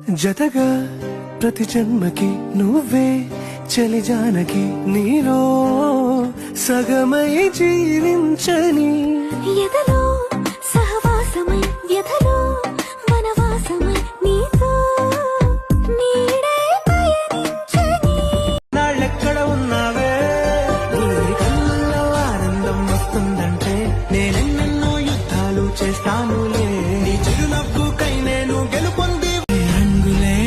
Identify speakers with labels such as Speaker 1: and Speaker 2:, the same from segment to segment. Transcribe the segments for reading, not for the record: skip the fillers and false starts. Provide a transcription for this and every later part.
Speaker 1: జతగా ప్రతి జన్మకి నువ్వే చలి జానకి నీలో సగమై జీవించని
Speaker 2: ఎదలో సహవాసమై వ్యధలో వనవాసమై నీతో నీడే పయనించని
Speaker 1: నాళ్ళెక్కడ ఉన్నావే నీ కళ్ళలో ఆనందం వస్తుందంటే నేనెన్నెన్నో యుద్ధాలు చేస్తానులే నీ చిరునవ్వుకై నేను గెలుపొంది రంగులే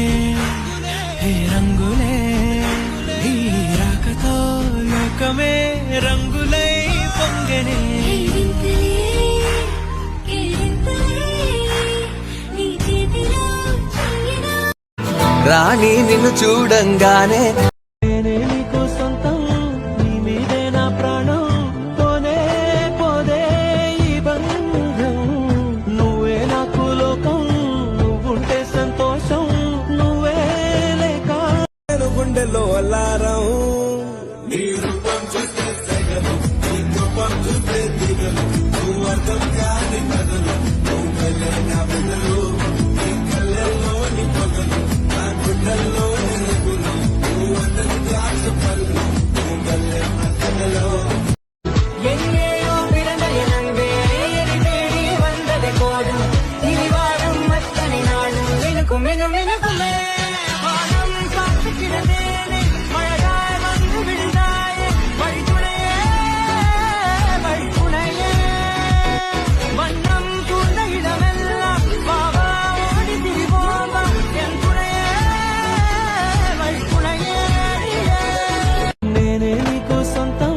Speaker 1: రంగులే ఈ రాకతో లోకమే రంగులై పొంగనే రాణి నిన్ను చూడంగానే నేనే నీకు సొంతం నీ మీదే నా ప్రాణం పోనే పోదే ఈ బంధం నువ్వే నాకు లోకం నువ్వుంటే సంతోషం నువ్వే లేక గుండెలో అల్లారం నీ రూపం చూస్తే సగలు నీ రూపం చూస్తే దిగలు నువ్వు అర్థం కాని కథలు నువ్వెళ్ళే నా బదులు నీ కళ్ళల్లో నీ పగలు నా గుండెల్లో నిలుగులు నువ్వు అందరి ద్రాక్ష పళ్ళు నువ్వెళ్ళే నా కథలో
Speaker 3: எங்கேயோ பிறந்த நண்பே தேடி வந்ததை போதும் இனி வாழும் அத்தனை நாளும் எனக்கும் எனக்குமே வானம் காத்துக்கிறதே மழையாய் வந்து விழுந்தாயே வழித்துணையே வழித்துணையே வண்ணம் தூர்ந்த இடமெல்லாம் வாவா ஓடி திரிவோமா என் துணையே வழித்துணையே
Speaker 1: నేనే నీకు సొంతం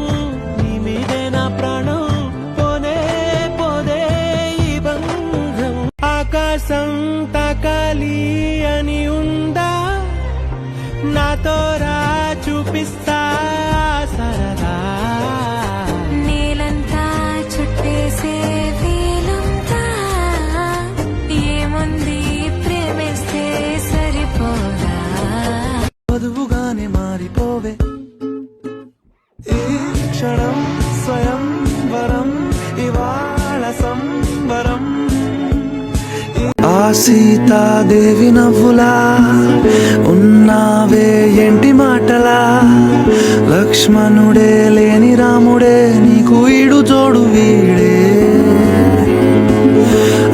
Speaker 1: నీ మీదే నా ప్రాణం పోనే పోదే ఈ బంధం ఆకాశం తాకాలి అని ఉందా నాతో రా చూపిస్తా సరదా
Speaker 2: నేలంతా చుట్టేసే వేలంతా ఏముంది ప్రేమిస్తే సరిపోదా
Speaker 1: వధువుగానే మారిపోవే ఈ క్షణం స్వయం వరం ఇవాళ సంబరం ఆ సీతాదేవి నవ్వులా ఉన్నావే ఎంటి మాటలా లక్ష్మణుడే లేని రాముడే నీకు ఈడు జోడు వీడే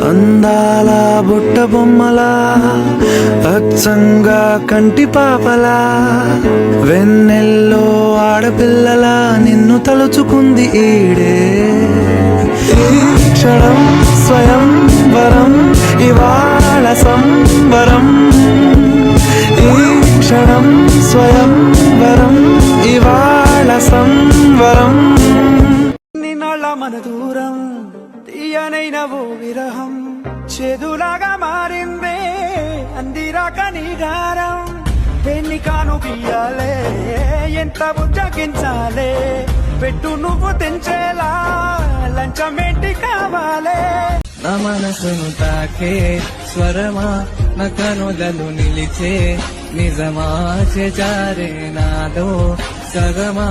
Speaker 1: అందాల బుట్ట బొమ్మలా అచ్చంగా కంటి పాపలా వెన్నెల్లో ఆడపిల్లలా నిన్ను తలుచుకుంది ఈడే ఈ క్షణం స్వయం వరం ఇవాళ సంబరం ఈ క్షణం స్వయం వరం ఇవాళ సంవరం నిన్నోళ్ళ మన దూరం తీయనైన ఓ విరహం చేదులాగా మారిందే అందిరాక నీగారం పెళ్లి కాను బియ్యాలే ఎంత బుజ్జగించాలే పెట్టు నువ్వు తెంచేలా లంచమేంటి కావాలే
Speaker 3: నా మనసును తాకే స్వరమా నా కనులలో నిలిచే నిజమా చేజారే నాదో సగమా